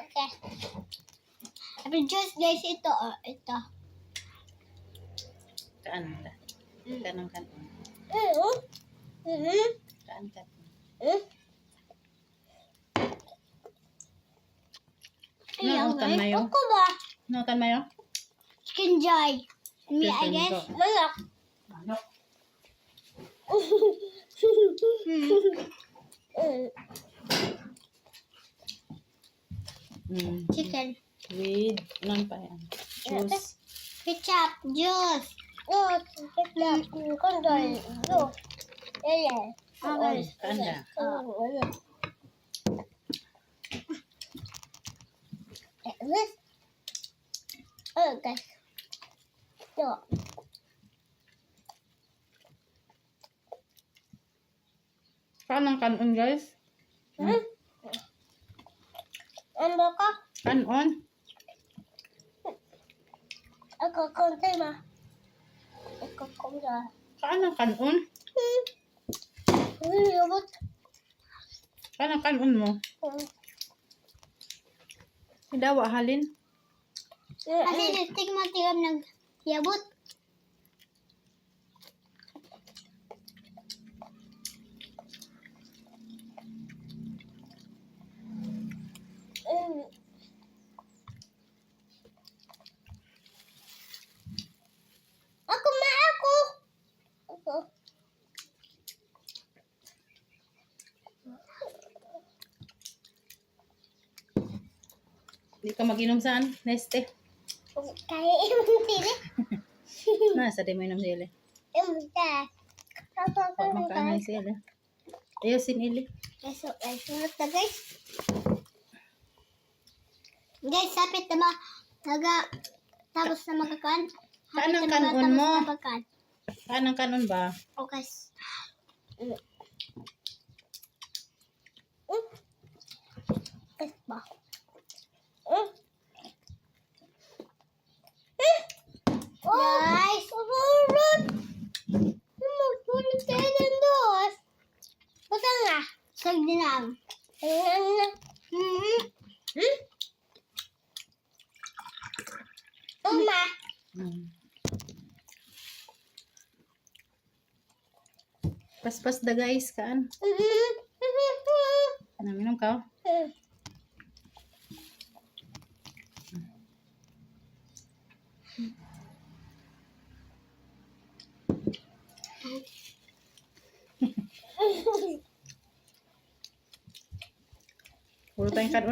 Okay. Apple juice guys, ito. Ito. Kaan ta. Kanang kanon. Kaan ka. Ayan Nautan guys. mayo. Ako ba? Nautan mayo. Chicken joy. Me, I Chicken guess. joy. Manok. Manok. Chicken. With nang pa yan. Juice. Ketchup. Juice. No, ketchup. Kondoy. No. Ayan. Oy, kanda. Okay. So, Kanang kanon guys. ano ka? Kanon. Ako konti ma. Ako konti. Kanang kanon. Yabot. Kanang kanon mo. Dawa halin. Kasi listig matigam ng yabot. Ako ma ako. Ako. Di ka mag-inom saan? Neste. Kaya imong tili. Nasa di mo inom sila. Imong ta. Ako Huwag makaanay sila. Ayusin ili. So, sunod na guys. Guys, sapit na ba? Tapos na magkakaan. Kanang kanon mo. Kanang kanon ba? Okay. Guys ba? Guys! Surut! Surut tayo ng dos. Basta nga. Sagdinang. Uma. Paspas da guys kaan. Minum ka? Puro tayong kanon.